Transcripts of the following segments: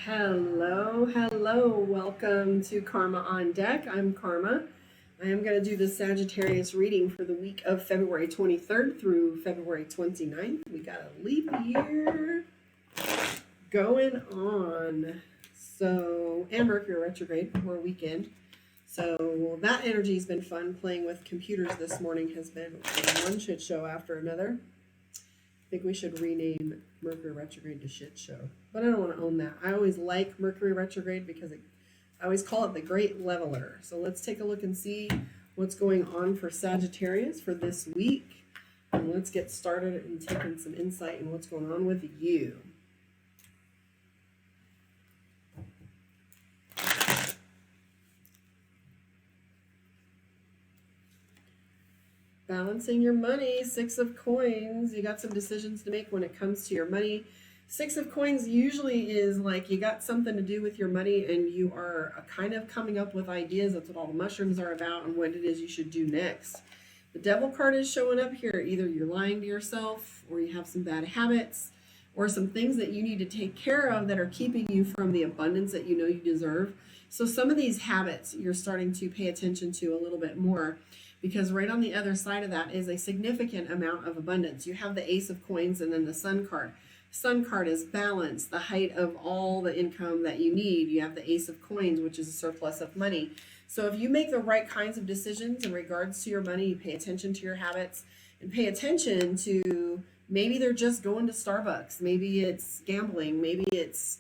Hello. Welcome to Karma on Deck. I'm Karma. I am going to do the Sagittarius reading for the week of February 23rd through February 29th. We got a leap year going on. And Mercury retrograde for a weekend. So that energy's been fun. Playing with computers this morning has been one shit show after another. I think we should rename Mercury retrograde to shit show. But I don't want to own that. I always like Mercury retrograde because I always call it the great leveler. So let's take a look and see what's going on for Sagittarius for this week. And let's get started and taking some insight in what's going on with you. Balancing your money, Six of Coins. You got some decisions to make when it comes to your money. Six of Coins usually is like you got something to do with your money and you are kind of coming up with ideas. That's what all the mushrooms are about and what it is you should do next. The Devil card is showing up here. Either you're lying to yourself or you have some bad habits or some things that you need to take care of that are keeping you from the abundance that you know you deserve. So some of these habits you're starting to pay attention to a little bit more, because right on the other side of that is a significant amount of abundance. You have the Ace of Coins and then the Sun card. Sun card is balance, the height of all the income that you need. You have the Ace of Coins, which is a surplus of money. So if you make the right kinds of decisions in regards to your money, you pay attention to your habits and pay attention to maybe they're just going to Starbucks. Maybe it's gambling. Maybe it's,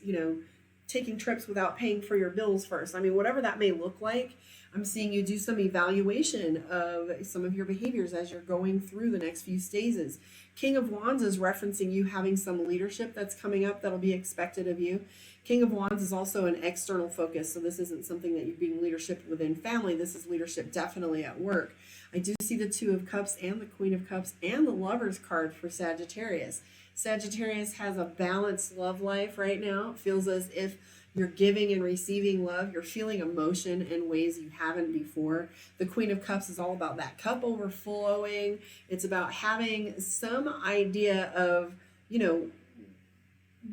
taking trips without paying for your bills first. I mean, whatever that may look like, I'm seeing you do some evaluation of some of your behaviors as you're going through the next few stages. King of Wands is referencing you having some leadership that's coming up that'll be expected of you. King of Wands is also an external focus, so this isn't something that you're being leadership within family. This is leadership definitely at work. I do see the Two of Cups and the Queen of Cups and the Lovers card for Sagittarius. Sagittarius has a balanced love life right now. It feels as if you're giving and receiving love. You're feeling emotion in ways you haven't before. The Queen of Cups is all about that cup overflowing. It's about having some idea of,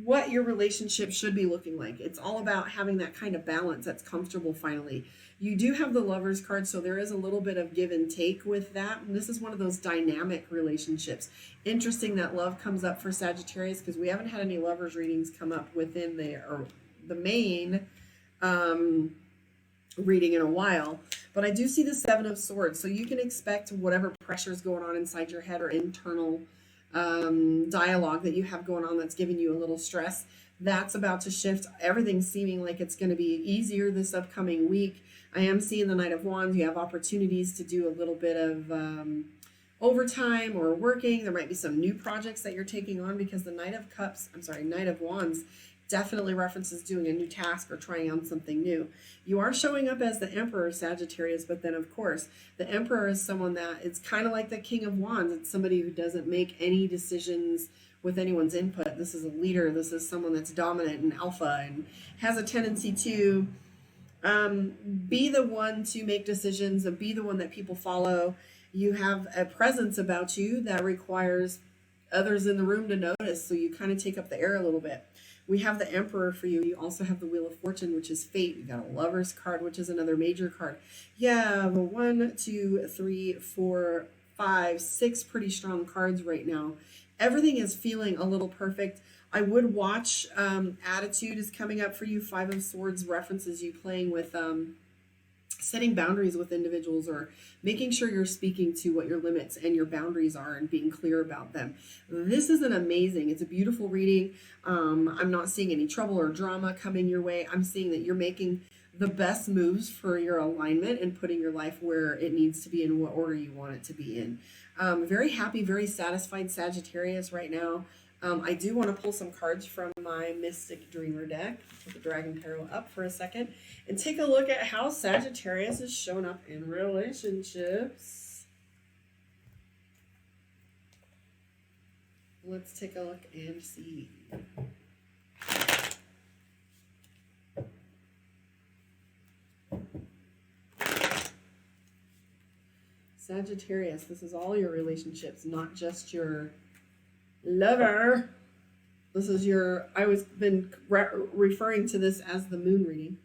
what your relationship should be looking like. It's all about having that kind of balance that's comfortable finally. You do have the Lovers card, so there is a little bit of give and take with that. And this is one of those dynamic relationships. Interesting that love comes up for Sagittarius because we haven't had any lovers readings come up within the main reading in a while. But I do see the Seven of Swords, so you can expect whatever pressure is going on inside your head or internal dialogue that you have going on that's giving you a little stress. That's about to shift. Everything's seeming like it's going to be easier this upcoming week. I am seeing the Knight of Wands. You have opportunities to do a little bit of overtime or working. There might be some new projects that you're taking on because the Knight of Wands definitely references doing a new task or trying on something new. You are showing up as the Emperor, Sagittarius, but then of course the Emperor is someone that it's kind of like the King of Wands. It's somebody who doesn't make any decisions with anyone's input. This is a leader. This is someone that's dominant and alpha and has a tendency to be the one to make decisions and be the one that people follow. You have a presence about you that requires others in the room to notice, so you kind of take up the air a little bit. We have the Emperor for you. You also have the Wheel of Fortune, which is fate. You got a Lover's card, which is another major card. Yeah, 1, 2, 3, 4, 5, 6 pretty strong cards right now. Everything is feeling a little perfect. I would watch Attitude is coming up for you. Five of Swords references you playing with setting boundaries with individuals or making sure you're speaking to what your limits and your boundaries are and being clear about them. This is it's a beautiful reading. I'm not seeing any trouble or drama coming your way. I'm seeing that you're making the best moves for your alignment and putting your life where it needs to be in what order you want it to be in. Very happy, very satisfied Sagittarius right now. I do want to pull some cards from my Mystic Dreamer deck, put the Dragon Tarot up for a second, and take a look at how Sagittarius is shown up in relationships. Let's take a look and see. Sagittarius, this is all your relationships, not just your lover. This is your, I was been referring to this as the moon reading.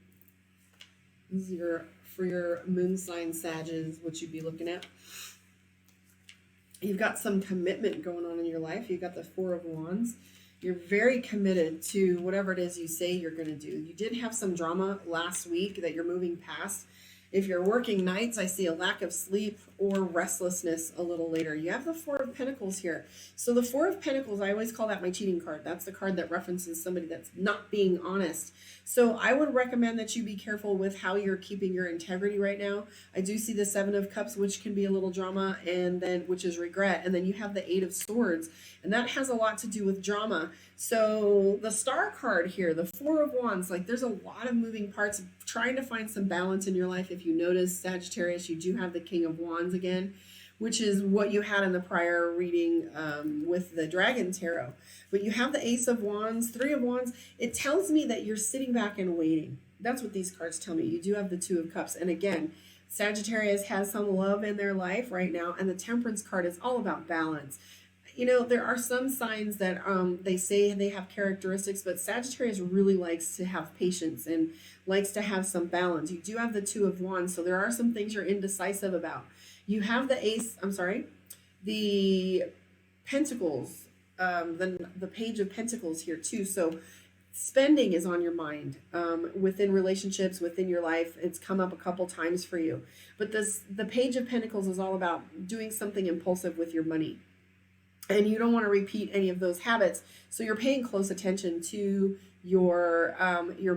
This is your, for your moon sign Sages, what you'd be looking at. You've got some commitment going on in your life. You've got the Four of Wands. You're very committed to whatever it is you say you're going to do. You did have some drama last week that you're moving past. If you're working nights, I see a lack of sleep or restlessness a little later. You have the Four of Pentacles here. So the Four of Pentacles, I always call that my cheating card. That's the card that references somebody that's not being honest. So I would recommend that you be careful with how you're keeping your integrity right now. I do see the Seven of Cups, which can be a little drama, and then which is regret. And then you have the Eight of Swords, and that has a lot to do with drama. So the Star card here, the Four of Wands, like there's a lot of moving parts, trying to find some balance in your life. If you notice, Sagittarius, you do have the King of Wands again, which is what you had in the prior reading with the Dragon Tarot. But you have the Ace of Wands, Three of Wands. It tells me that you're sitting back and waiting. That's what these cards tell me. You do have the Two of Cups. And again, Sagittarius has some love in their life right now. And the Temperance card is all about balance. You know, there are some signs that they say they have characteristics, but Sagittarius really likes to have patience and likes to have some balance. You do have the Two of Wands, so there are some things you're indecisive about. You have the Pentacles, the Page of Pentacles here too. So spending is on your mind within relationships, within your life. It's come up a couple times for you. But the Page of Pentacles is all about doing something impulsive with your money. And you don't want to repeat any of those habits. So you're paying close attention to your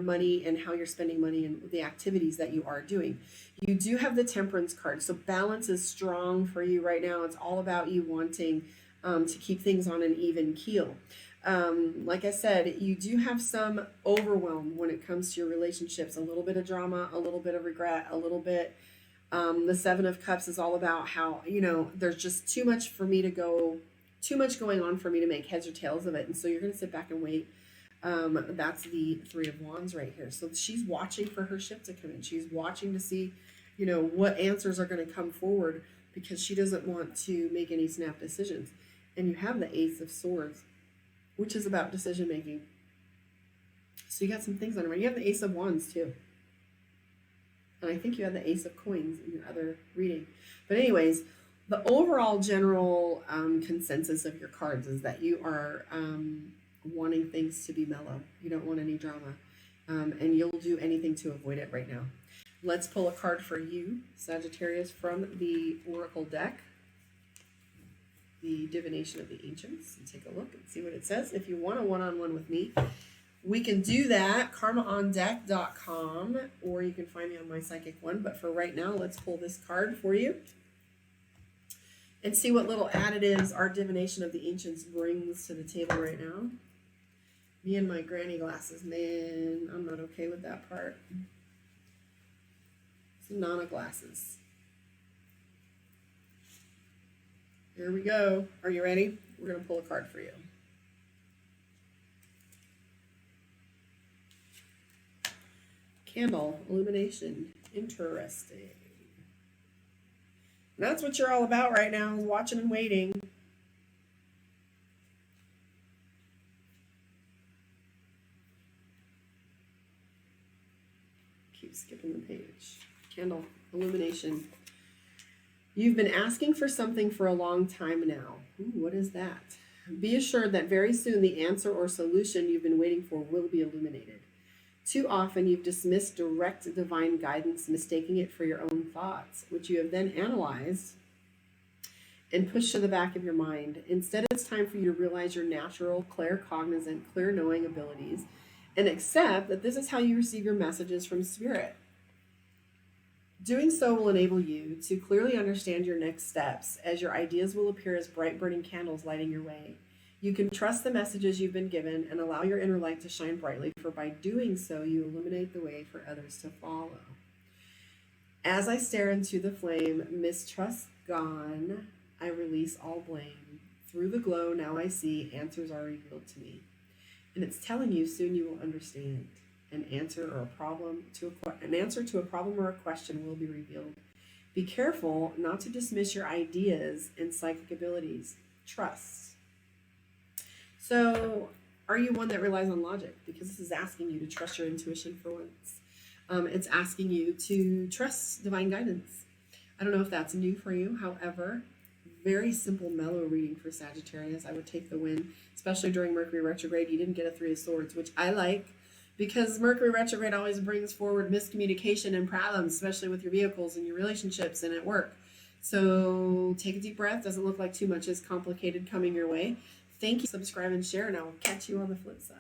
money and how you're spending money and the activities that you are doing. You do have the Temperance card. So balance is strong for you right now. It's all about you wanting to keep things on an even keel. Like I said, you do have some overwhelm when it comes to your relationships, a little bit of drama, a little bit of regret, a little bit. The Seven of Cups is all about how, you know, there's just too much going on for me to make heads or tails of it. And so you're going to sit back and wait. That's the Three of Wands right here. So she's watching for her ship to come in. She's watching to see, you know, what answers are going to come forward because she doesn't want to make any snap decisions. And you have the Ace of Swords, which is about decision making. So you got some things on it. You have the Ace of Wands too. And I think you have the Ace of Coins in your other reading. But anyways, the overall general consensus of your cards is that you are wanting things to be mellow. You don't want any drama. And you'll do anything to avoid it right now. Let's pull a card for you, Sagittarius, from the Oracle deck. The Divination of the Ancients. And take a look and see what it says. If you want a one-on-one with me, we can do that, karmaondeck.com, or you can find me on my Psychic One. But for right now, let's pull this card for you and see what little additives our Divination of the Ancients brings to the table right now. Me and my granny glasses, man, I'm not okay with that part. It's Nana glasses. Here we go. Are you ready? We're going to pull a card for you. Candle, illumination, interesting. That's what you're all about right now, is watching and waiting. Keep skipping the page. Candle, illumination. You've been asking for something for a long time now. Ooh, what is that? Be assured that very soon the answer or solution you've been waiting for will be illuminated. Too often you've dismissed direct divine guidance, mistaking it for your own thoughts, which you have then analyzed and pushed to the back of your mind. Instead, it's time for you to realize your natural, claircognizant, clear-knowing abilities and accept that this is how you receive your messages from Spirit. Doing so will enable you to clearly understand your next steps, as your ideas will appear as bright burning candles lighting your way. You can trust the messages you've been given and allow your inner light to shine brightly, for by doing so, you illuminate the way for others to follow. As I stare into the flame, mistrust gone, I release all blame. Through the glow, now I see, answers are revealed to me. And it's telling you soon you will understand. An answer to a problem or a question will be revealed. Be careful not to dismiss your ideas and psychic abilities. Trust. So Are you one that relies on logic? Because this is asking you to trust your intuition for once. It's asking you to trust divine guidance. I don't know if that's new for you. However, very simple, mellow reading for Sagittarius. I would take the win, especially during Mercury retrograde. You didn't get a Three of Swords, which I like, because Mercury retrograde always brings forward miscommunication and problems, especially with your vehicles and your relationships and at work. So take a deep breath. Doesn't look like too much is complicated coming your way. Thank you. Subscribe and share, and I will catch you on the flip side.